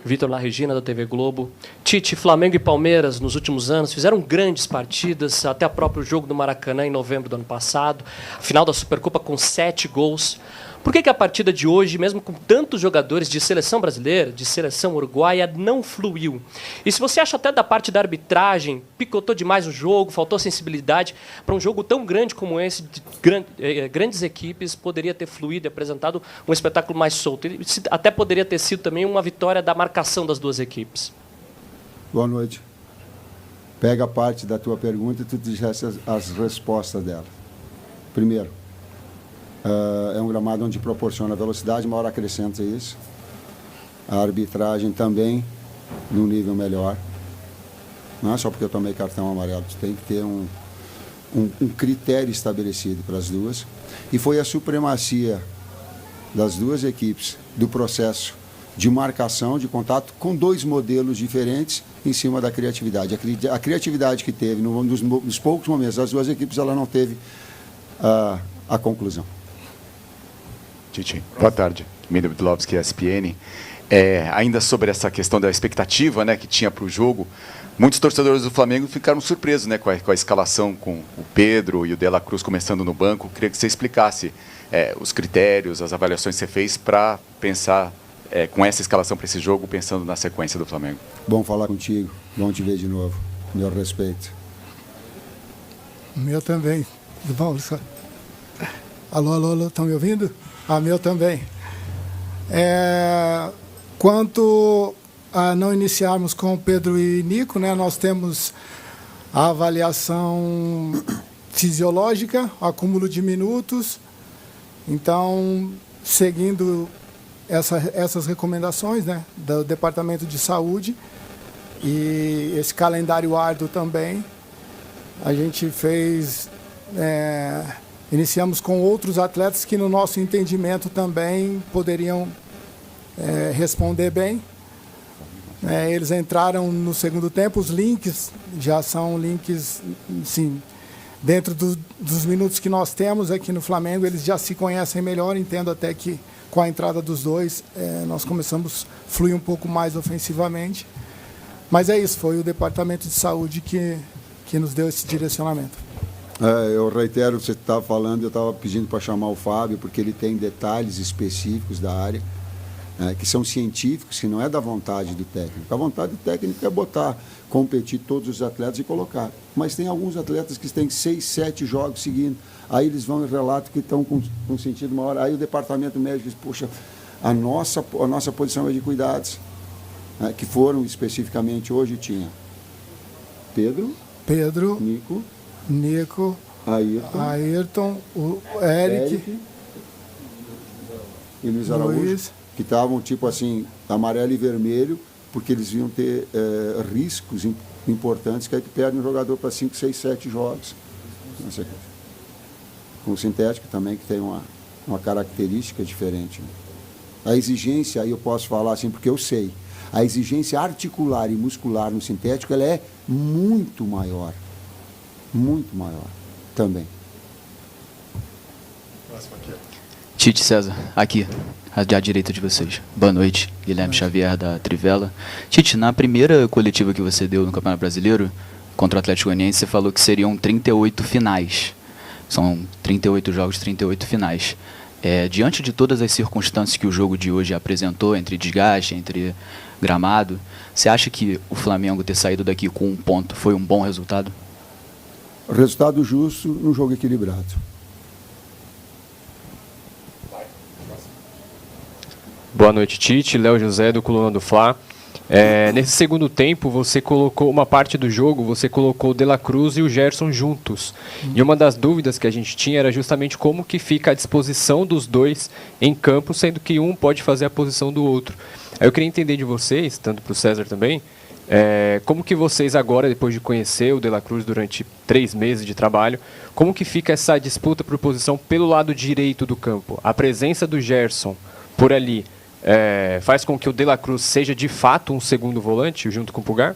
Vitor La Regina, da TV Globo. Tite, Flamengo e Palmeiras, nos últimos anos, fizeram grandes partidas, até o próprio jogo do Maracanã, em novembro do ano passado. A final da Supercopa com 7 gols. Por que a partida de hoje, mesmo com tantos jogadores de seleção brasileira, de seleção uruguaia, não fluiu? E se você acha até da parte da arbitragem, picotou demais o jogo, faltou sensibilidade, para um jogo tão grande como esse, de grandes equipes, poderia ter fluído e apresentado um espetáculo mais solto. E até poderia ter sido também uma vitória da marcação das duas equipes. Boa noite. Pega a parte da tua pergunta e tu disseste as respostas dela. Primeiro, é um gramado onde proporciona velocidade, uma hora acrescenta isso. A arbitragem também num nível melhor. Não é só porque eu tomei cartão amarelo, tem que ter um critério estabelecido para as duas. E foi a supremacia das duas equipes do processo de marcação, de contato, com dois modelos diferentes em cima da criatividade. A criatividade que teve nos poucos momentos das duas equipes, ela não teve a conclusão. Tite, boa tarde. Emílio Bidlovski, ESPN. Ainda sobre essa questão da expectativa, né, que tinha para o jogo, muitos torcedores do Flamengo ficaram surpresos, né, com a escalação, com o Pedro e o De La Cruz começando no banco. Queria que você explicasse os critérios, as avaliações que você fez para pensar com essa escalação para esse jogo, pensando na sequência do Flamengo. Bom falar contigo, bom te ver de novo. Meu respeito. Meu também. Tudo bom, Luciano? Alô, estão me ouvindo? Meu também. Quanto a não iniciarmos com Pedro e Nico, né, nós temos a avaliação fisiológica, acúmulo de minutos. Então, seguindo essas recomendações, né, do Departamento de Saúde e esse calendário árduo também, a gente fez... Iniciamos com outros atletas que, no nosso entendimento, também poderiam responder bem. Eles entraram no segundo tempo, os links já são links, sim, dentro dos minutos que nós temos aqui no Flamengo, eles já se conhecem melhor. Entendo até que, com a entrada dos dois, nós começamos a fluir um pouco mais ofensivamente. Mas é isso, foi o Departamento de Saúde que nos deu esse direcionamento. Eu reitero o que você estava falando, eu estava pedindo para chamar o Fábio, porque ele tem detalhes específicos da área, que são científicos, que não é da vontade do técnico. A vontade do técnico é competir todos os atletas e colocar. Mas tem alguns atletas que têm 6, 7 jogos seguindo, aí eles vão e relatam que estão com sentido maior. Aí o departamento médico diz, poxa, a nossa posição é de cuidados, que foram especificamente hoje tinha Pedro, Nico, Ayrton, o Eric e Luiz Araújo, que estavam tipo assim, amarelo e vermelho, porque eles iam ter riscos importantes, que aí tu perde um jogador para 5, 6, 7 jogos. Com o sintético também, que tem uma característica diferente. A exigência, aí eu posso falar assim, porque eu sei, a exigência articular e muscular no sintético, ela é muito maior também. Tite, César, aqui, à direita de vocês. Boa noite, Guilherme Xavier, da Trivela. Tite, na primeira coletiva que você deu no Campeonato Brasileiro, contra o Atlético Goianiense, você falou que seriam 38 finais. São 38 jogos, 38 finais. Diante de todas as circunstâncias que o jogo de hoje apresentou, entre desgaste, entre gramado, você acha que o Flamengo ter saído daqui com 1 ponto foi um bom resultado? Resultado justo num jogo equilibrado. Boa noite, Tite. Léo José, do Coluna do Fla. Nesse segundo tempo, você colocou uma parte do jogo, você colocou o De La Cruz e o Gerson juntos. E uma das dúvidas que a gente tinha era justamente como que fica a disposição dos dois em campo, sendo que um pode fazer a posição do outro. Aí eu queria entender de vocês, tanto para o César também, como que vocês agora, depois de conhecer o De La Cruz durante 3 meses de trabalho, como que fica essa disputa por posição pelo lado direito do campo? A presença do Gerson por ali faz com que o De La Cruz seja de fato um segundo volante junto com o Pulgar?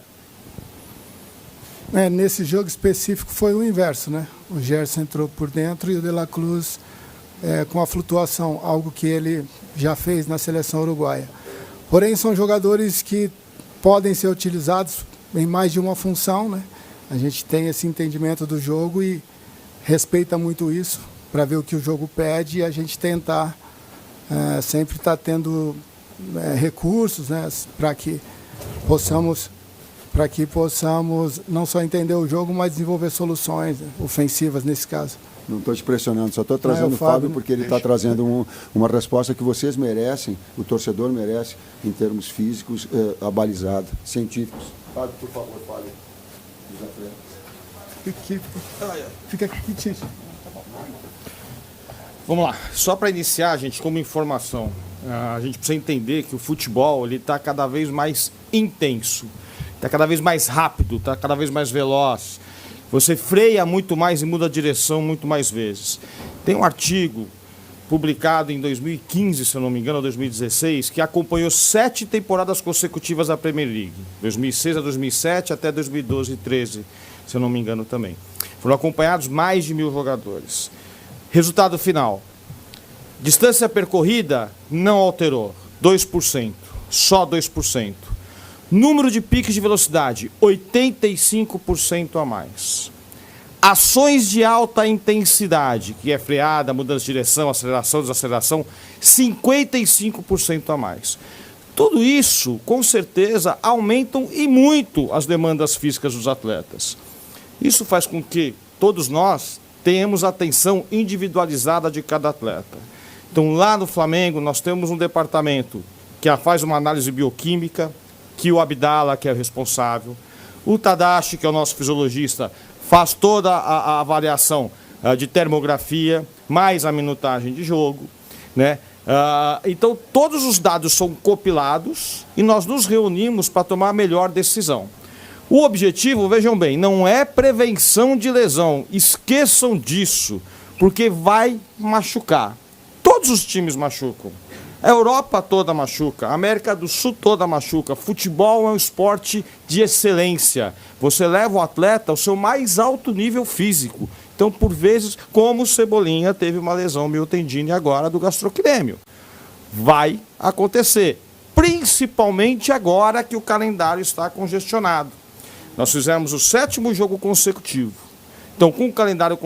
Nesse jogo específico foi o inverso, né? O Gerson entrou por dentro e o De La Cruz com a flutuação, algo que ele já fez na seleção uruguaia. Porém, são jogadores que podem ser utilizados em mais de uma função, né? A gente tem esse entendimento do jogo e respeita muito isso para ver o que o jogo pede e a gente tentar sempre estar tendo recursos, né, para que possamos não só entender o jogo, mas desenvolver soluções, né, ofensivas nesse caso. Não estou te pressionando, só estou trazendo o Fábio porque ele está trazendo uma resposta que vocês merecem, o torcedor merece, em termos físicos, abalizada, científicos. Fábio, por favor, fale dos atletas. Fica aqui, Tite. Vamos lá, só para iniciar, gente, como informação, a gente precisa entender que o futebol está cada vez mais intenso, está cada vez mais rápido, está cada vez mais veloz. Você freia muito mais e muda a direção muito mais vezes. Tem um artigo publicado em 2015, se eu não me engano, ou 2016, que acompanhou 7 temporadas consecutivas da Premier League, 2006 a 2007 até 2012 e 2013, se eu não me engano também. Foram acompanhados mais de 1.000 jogadores. Resultado final. Distância percorrida não alterou, 2%, só 2%. Número de piques de velocidade, 85% a mais. Ações de alta intensidade, que é freada, mudança de direção, aceleração, desaceleração, 55% a mais. Tudo isso, com certeza, aumentam e muito as demandas físicas dos atletas. Isso faz com que todos nós tenhamos atenção individualizada de cada atleta. Então, lá no Flamengo, nós temos um departamento que faz uma análise bioquímica, que o Abdala, que é o responsável, o Tadashi, que é o nosso fisiologista, faz toda a avaliação de termografia, mais a minutagem de jogo, né? Então, todos os dados são compilados e nós nos reunimos para tomar a melhor decisão. O objetivo, vejam bem, não é prevenção de lesão, esqueçam disso, porque vai machucar. Todos os times machucam. A Europa toda machuca, a América do Sul toda machuca. Futebol é um esporte de excelência. Você leva o atleta ao seu mais alto nível físico. Então, por vezes, como o Cebolinha teve uma lesão miotendine agora do gastrocnêmio. Vai acontecer, principalmente agora que o calendário está congestionado. Nós fizemos o 7º jogo consecutivo. Então, com o calendário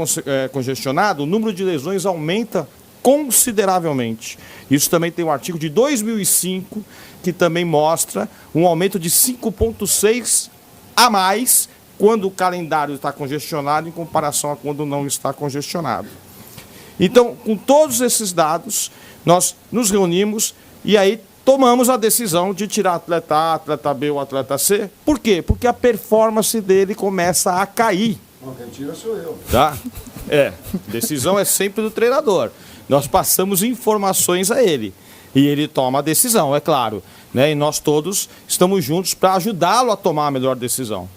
congestionado, o número de lesões aumenta consideravelmente. Isso também tem um artigo de 2005 que também mostra um aumento de 5,6 a mais quando o calendário está congestionado em comparação a quando não está congestionado. Então, com todos esses dados, nós nos reunimos e aí tomamos a decisão de tirar atleta A, atleta B ou atleta C. Por quê? Porque a performance dele começa a cair. Não, quem tira sou eu. Tá? Decisão é sempre do treinador. Nós passamos informações a ele e ele toma a decisão, é claro, né? E nós todos estamos juntos para ajudá-lo a tomar a melhor decisão.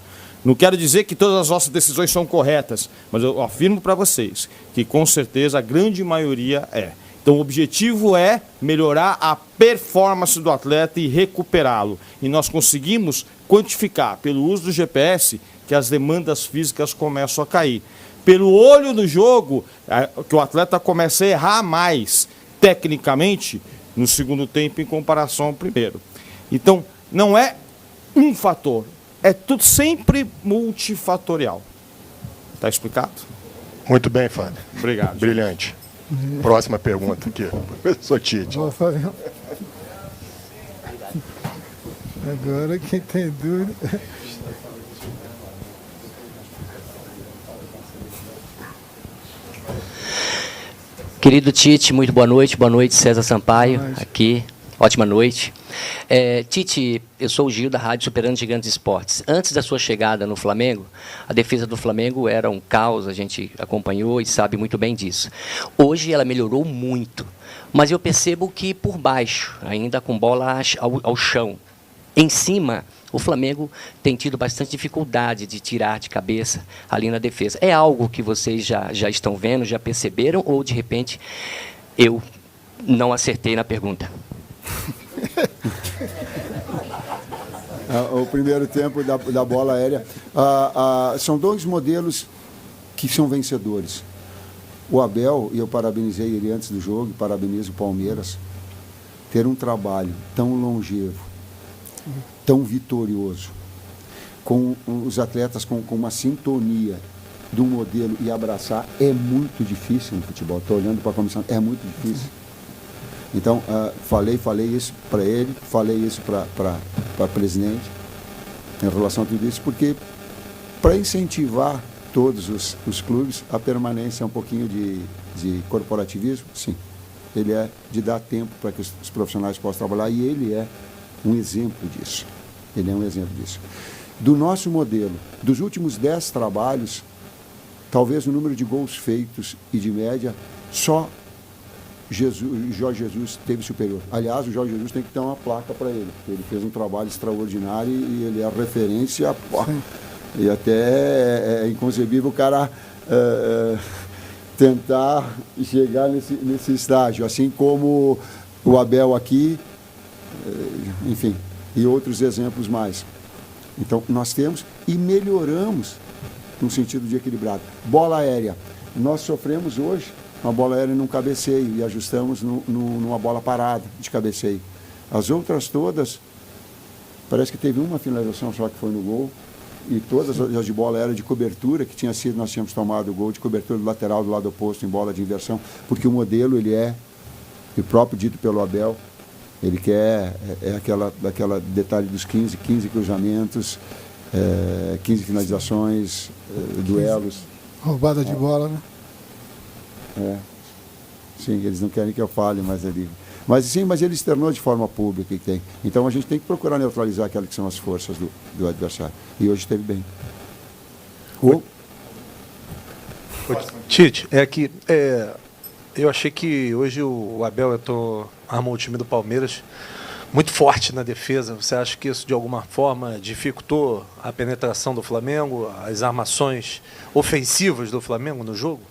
Não quero dizer que todas as nossas decisões são corretas, mas eu afirmo para vocês que com certeza a grande maioria é. Então o objetivo é melhorar a performance do atleta e recuperá-lo. E nós conseguimos quantificar pelo uso do GPS que as demandas físicas começam a cair. Pelo olho do jogo, que o atleta começa a errar mais, tecnicamente, no segundo tempo em comparação ao primeiro. Então, não é um fator, é tudo sempre multifatorial. Está explicado? Muito bem, Fábio. Obrigado. Brilhante. Próxima pergunta aqui, professor Tite. Boa, Fabião. Agora, quem tem dúvida... Querido Tite, muito boa noite, César Sampaio, aqui, ótima noite. Tite, eu sou o Gil da Rádio Superando Gigantes Esportes. Antes da sua chegada no Flamengo, a defesa do Flamengo era um caos, a gente acompanhou e sabe muito bem disso. Hoje ela melhorou muito, mas eu percebo que por baixo, ainda com bola ao chão, em cima, o Flamengo tem tido bastante dificuldade de tirar de cabeça ali na defesa. É algo que vocês já estão vendo, já perceberam, ou de repente eu não acertei na pergunta? O primeiro tempo da bola aérea. São dois modelos que são vencedores. O Abel, e eu parabenizei ele antes do jogo, parabenizo o Palmeiras, ter um trabalho tão longevo, tão vitorioso, com os atletas com uma sintonia de um modelo e abraçar, é muito difícil no futebol. Estou olhando para a comissão, é muito difícil. Então, falei isso para ele, falei isso para a presidente, em relação a tudo isso, porque para incentivar todos os clubes, a permanência é um pouquinho de corporativismo, sim. Ele é de dar tempo para que os profissionais possam trabalhar, e ele é um exemplo disso. Ele é um exemplo disso. Do nosso modelo, dos últimos 10 trabalhos, talvez o número de gols feitos e de média, só Jorge Jesus teve superior. Aliás, o Jorge Jesus tem que ter uma placa para ele, porque ele fez um trabalho extraordinário e ele é referência. E até é inconcebível o cara tentar chegar nesse estágio, assim como o Abel aqui, enfim, e outros exemplos mais. Então, nós temos e melhoramos no sentido de equilibrado. Bola aérea. Nós sofremos hoje uma bola aérea num cabeceio e ajustamos numa bola parada de cabeceio. As outras todas, parece que teve uma finalização só que foi no gol, e todas as de bola aérea de cobertura, que tinha sido, nós tínhamos tomado o gol de cobertura do lateral do lado oposto em bola de inversão, porque o modelo, ele é, o próprio dito pelo Abel, ele quer aquela detalhe dos 15 cruzamentos, 15 finalizações, duelos. Roubada de bola, né? Sim, eles não querem que eu fale, mas ele... Mas ele externou de forma pública que tem. Então a gente tem que procurar neutralizar aquelas que são as forças do adversário. E hoje esteve bem. Tite, eu achei que hoje o Abel armou o time do Palmeiras muito forte na defesa. Você acha que isso de alguma forma dificultou a penetração do Flamengo, as armações ofensivas do Flamengo no jogo?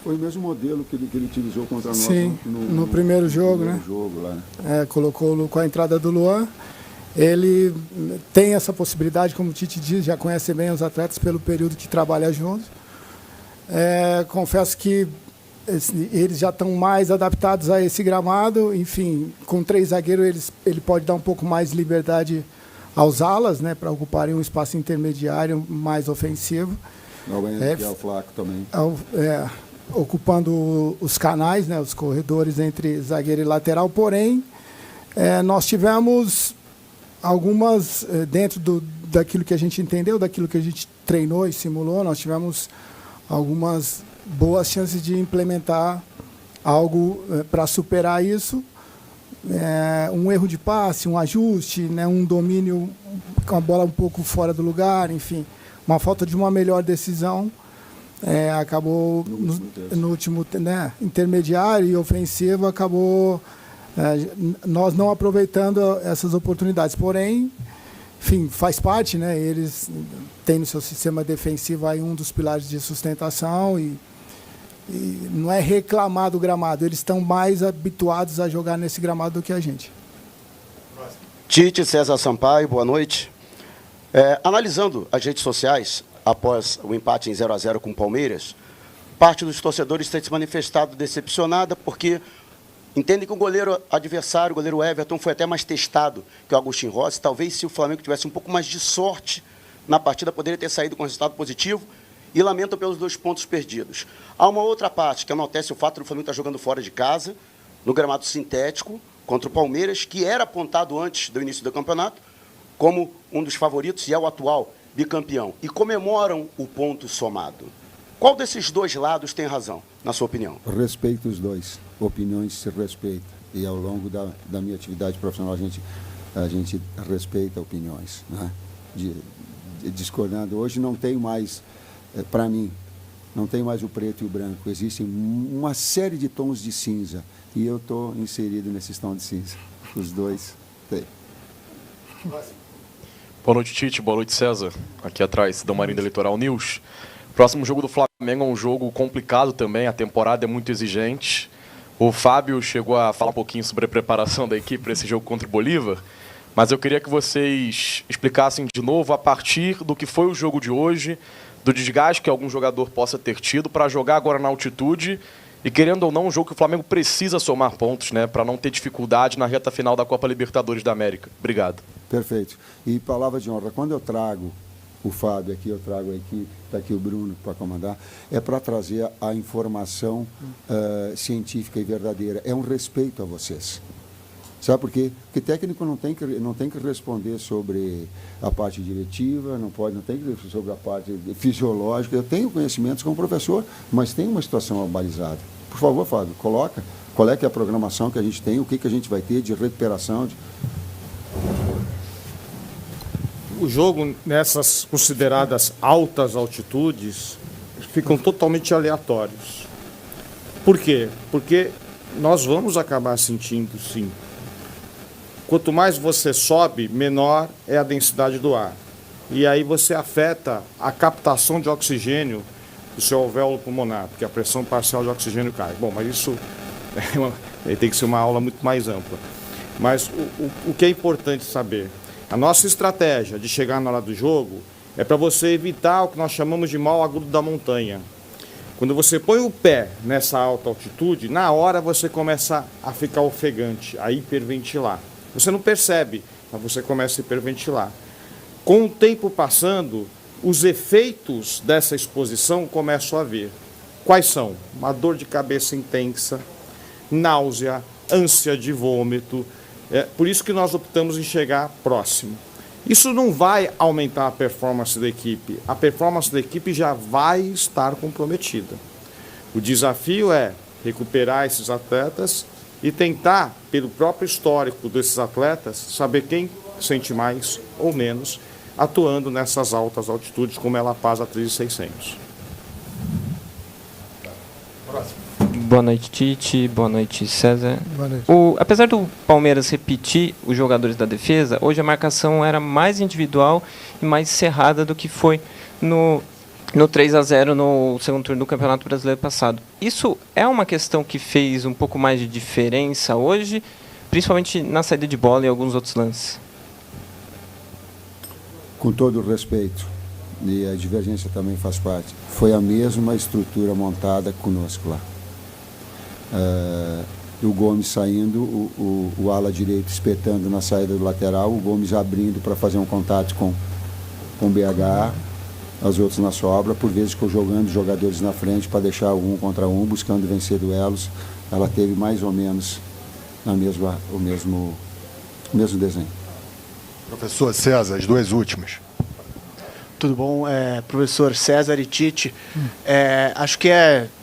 Foi o mesmo modelo que ele utilizou contra nós. Sim, no primeiro jogo, né? Lá, né? Colocou com a entrada do Luan. Ele tem essa possibilidade, como o Tite diz, já conhece bem os atletas pelo período que trabalha juntos. Confesso que eles já estão mais adaptados a esse gramado. Enfim, com 3 zagueiros ele pode dar um pouco mais de liberdade aos alas, né, para ocuparem um espaço intermediário mais ofensivo. Que é o Flaco também. Ocupando os canais, né, os corredores entre zagueiro e lateral. Porém, nós tivemos algumas, dentro daquilo que a gente entendeu, daquilo que a gente treinou e simulou, nós tivemos algumas boas chances de implementar algo para superar isso. Um erro de passe, um ajuste, né, um domínio com a bola um pouco fora do lugar, enfim, uma falta de uma melhor decisão. Acabou no último, né, intermediário e ofensivo, acabou nós não aproveitando essas oportunidades. Porém, enfim, faz parte, né? Eles têm no seu sistema defensivo aí um dos pilares de sustentação e não é reclamar do gramado, eles estão mais habituados a jogar nesse gramado do que a gente. Tite, César Sampaio, boa noite. Analisando as redes sociais, após o empate em 0-0 com o Palmeiras, parte dos torcedores tem se manifestado decepcionada porque entendem que o goleiro adversário, o goleiro Everton, foi até mais testado que o Agustin Rossi. Talvez, se o Flamengo tivesse um pouco mais de sorte na partida, poderia ter saído com resultado positivo, e lamentam pelos 2 pontos perdidos. Há uma outra parte que enaltece o fato do Flamengo estar jogando fora de casa, no gramado sintético, contra o Palmeiras, que era apontado antes do início do campeonato como um dos favoritos e é o atual bicampeão, e comemoram o ponto somado. Qual desses 2 lados tem razão, na sua opinião? Respeito os dois. Opiniões se respeitam. E ao longo da minha atividade profissional, a gente respeita opiniões, né? Discordando. Hoje não tem mais, para mim, não tem mais o preto e o branco. Existem uma série de tons de cinza. E eu estou inserido nesses tons de cinza. Os dois têm. Boa noite, Tite. Boa noite, César. Aqui atrás da Marinda Litoral News. Próximo jogo do Flamengo é um jogo complicado também. A temporada é muito exigente. O Fábio chegou a falar um pouquinho sobre a preparação da equipe para esse jogo contra o Bolívar. Mas eu queria que vocês explicassem de novo, a partir do que foi o jogo de hoje, do desgaste que algum jogador possa ter tido para jogar agora na altitude E querendo ou não, um jogo que o Flamengo precisa somar pontos, né, para não ter dificuldade na reta final da Copa Libertadores da América. Obrigado. Perfeito. E palavra de honra, quando eu trago o Fábio aqui, eu trago a equipe, está aqui o Bruno para comandar, é para trazer a informação científica e verdadeira. É um respeito a vocês. Sabe por quê? Porque técnico não tem que responder sobre a parte diretiva, não tem que responder sobre a parte fisiológica. Eu tenho conhecimentos como professor, mas tem uma situação abalizada. Por favor, Fábio, coloca qual é que é a programação que a gente tem, o que a gente vai ter de recuperação. O jogo, nessas consideradas altas altitudes, ficam totalmente aleatórios. Por quê? Porque nós vamos acabar sentindo, sim. Quanto mais você sobe, menor é a densidade do ar. E aí você afeta a captação de oxigênio do seu alvéolo pulmonar, porque a pressão parcial de oxigênio cai. Bom, mas isso tem que ser uma aula muito mais ampla. Mas o que é importante saber? A nossa estratégia de chegar na hora do jogo é para você evitar o que nós chamamos de mal agudo da montanha. Quando você põe o pé nessa alta altitude, na hora você começa a ficar ofegante, a hiperventilar. Você não percebe, mas você começa a hiperventilar. Com o tempo passando, os efeitos dessa exposição começam a vir. Quais são? Uma dor de cabeça intensa, náusea, ânsia de vômito. É por isso que nós optamos em chegar próximo. Isso não vai aumentar a performance da equipe. A performance da equipe já vai estar comprometida. O desafio é recuperar esses atletas e tentar, pelo próprio histórico desses atletas, saber quem sente mais ou menos, atuando nessas altas altitudes, como é La Paz a 3.600. Boa noite, Tite. Boa noite, César. Boa noite. Apesar do Palmeiras repetir os jogadores da defesa, hoje a marcação era mais individual e mais cerrada do que foi no 3-0 no segundo turno do Campeonato Brasileiro passado. Isso é uma questão que fez um pouco mais de diferença hoje, principalmente na saída de bola e alguns outros lances? Com todo o respeito, e a divergência também faz parte, foi a mesma estrutura montada conosco lá. O Gomes saindo, o ala direito espetando na saída do lateral, o Gomes abrindo para fazer um contato com o BH, as outras na sobra, por vezes jogando jogadores na frente para deixar um contra um, buscando vencer duelos. Ela teve mais ou menos o mesmo desenho. Professor César, as duas últimas. Tudo bom? Professor César e Tite, acho que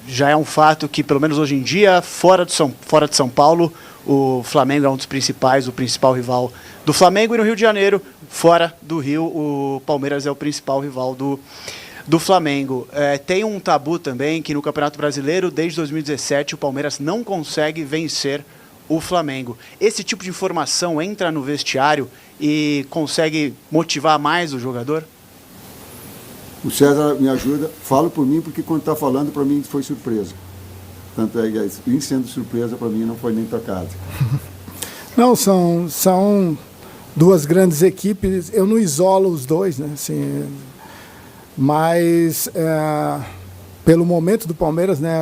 já é um fato que, pelo menos hoje em dia, fora de São Paulo, o Flamengo é um dos principais, o principal rival do Flamengo, e no Rio de Janeiro, fora do Rio, o Palmeiras é o principal rival do Flamengo. Tem um tabu também que no Campeonato Brasileiro, desde 2017, o Palmeiras não consegue vencer o Flamengo. Esse tipo de informação entra no vestiário e consegue motivar mais o jogador? O César me ajuda, falo por mim, porque quando está falando, para mim foi surpresa. Tanto é que, em sendo surpresa, para mim não foi nem tocado. Não, são duas grandes equipes, eu não isolo os dois, né? Assim, mas pelo momento do Palmeiras, né,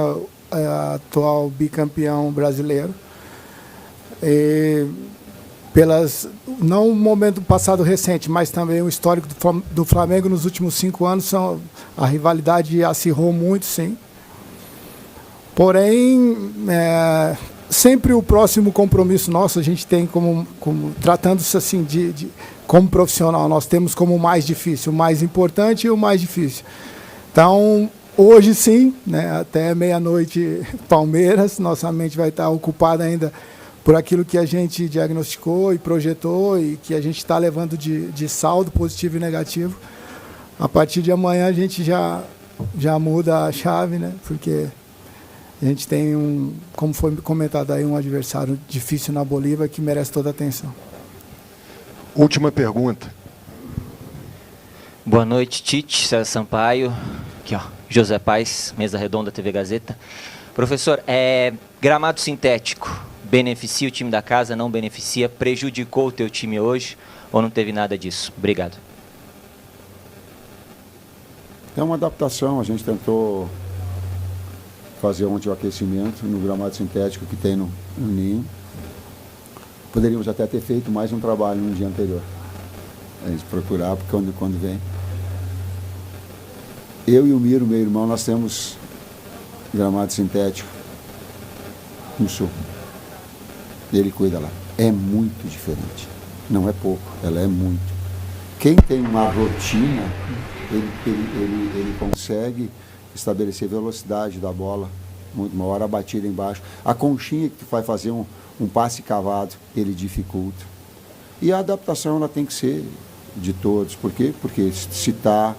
atual bicampeão brasileiro, não o momento passado recente, mas também o histórico do Flamengo nos últimos 5 anos, a rivalidade acirrou muito, sim. Porém, sempre o próximo compromisso nosso, a gente tem como tratando-se assim como profissional, nós temos como o mais difícil, o mais importante e o mais difícil. Então, hoje sim, né, até meia-noite, Palmeiras, nossa mente vai estar ocupada ainda por aquilo que a gente diagnosticou e projetou e que a gente está levando de saldo positivo e negativo. A partir de amanhã a gente já muda a chave, né? Porque a gente tem como foi comentado aí, um adversário difícil na Bolívia que merece toda a atenção. Última pergunta. Boa noite, Tite, César Sampaio. Aqui, ó, José Paes, Mesa Redonda, TV Gazeta. Professor, gramado sintético beneficia o time da casa, não beneficia? Prejudicou o teu time hoje ou não teve nada disso? Obrigado. É uma adaptação, a gente tentou fazer ontem o aquecimento no gramado sintético que tem no ninho. Poderíamos até ter feito mais um trabalho no dia anterior. A gente procurar, porque quando vem. Eu e o Miro, meu irmão, nós temos gramado sintético no sul. Ele cuida lá. É muito diferente. Não é pouco, ela é muito. Quem tem uma rotina, ele consegue estabelecer velocidade da bola, uma hora a batida embaixo. A conchinha que tu vai fazer um passe cavado, ele dificulta. E a adaptação ela tem que ser de todos. Por quê? Porque se está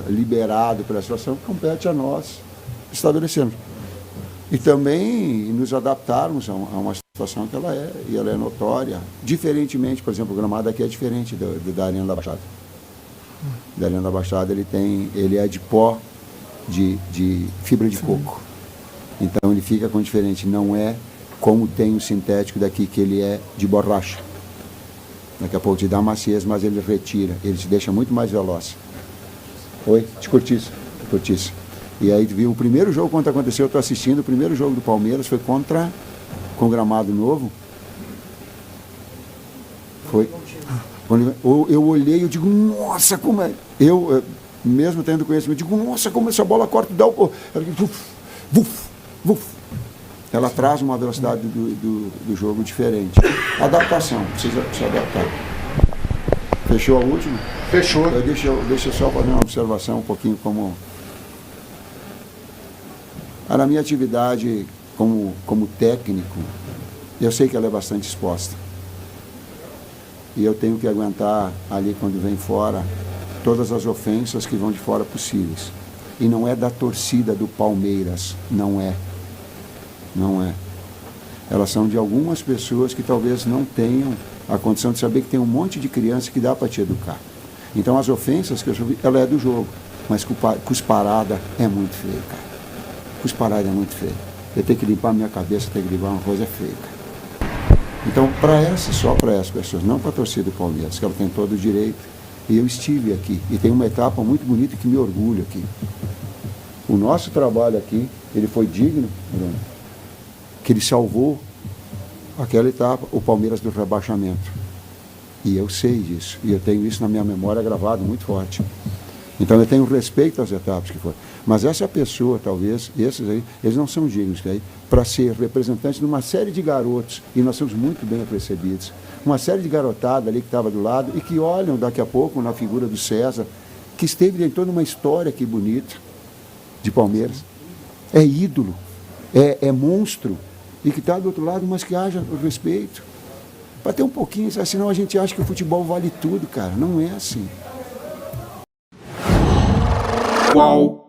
liberado pela situação, compete a nós estabelecermos. E também nos adaptarmos a uma situação que ela é, e ela é notória. Diferentemente, por exemplo, o gramado aqui é diferente da Arena da Baixada. Da Arena da Baixada ele é de pó de fibra de coco. Então ele fica com diferente, não é como tem o sintético daqui, que ele é de borracha. Daqui a pouco te dá maciez, mas ele retira, ele te deixa muito mais veloz. Oi? De cortiça. E aí tu viu o primeiro jogo quando aconteceu, eu estou assistindo, o primeiro jogo do Palmeiras foi com gramado novo. Foi. Quando eu olhei, eu digo, nossa, como é. Eu, mesmo tendo conhecimento, eu digo, nossa, como essa bola corta, dá o. Ela traz uma velocidade do jogo diferente. Adaptação, precisa se adaptar. Fechou a última? Fechou. Deixa eu só fazer uma observação um pouquinho como... Na minha atividade como técnico, eu sei que ela é bastante exposta. E eu tenho que aguentar ali quando vem fora todas as ofensas que vão de fora possíveis. E não é da torcida do Palmeiras, não é. Não é. Elas são de algumas pessoas que talvez não tenham a condição de saber que tem um monte de criança que dá para te educar. Então as ofensas que eu ouvi, ela é do jogo, mas cusparada é muito feio, cara. Cusparada é muito feio. Eu tenho que limpar a minha cabeça, tenho que limpar uma coisa feia, cara. Então, só para essas pessoas, não para a torcida do Palmeiras, que ela tem todo o direito. E eu estive aqui, e tem uma etapa muito bonita que me orgulha aqui. O nosso trabalho aqui, ele foi digno, Bruno, que ele salvou aquela etapa, o Palmeiras do rebaixamento. E eu sei disso, e eu tenho isso na minha memória gravado muito forte. Então eu tenho respeito às etapas que foram. Mas essa pessoa, talvez, esses aí, eles não são dignos para ser representantes de uma série de garotos, e nós somos muito bem recebidos. Uma série de garotada ali que estava do lado e que olham daqui a pouco na figura do César, que esteve em toda uma história aqui bonita de Palmeiras. É ídolo, é monstro, e que está do outro lado, mas que haja o respeito. Para ter um pouquinho, senão a gente acha que o futebol vale tudo, cara. Não é assim. Qual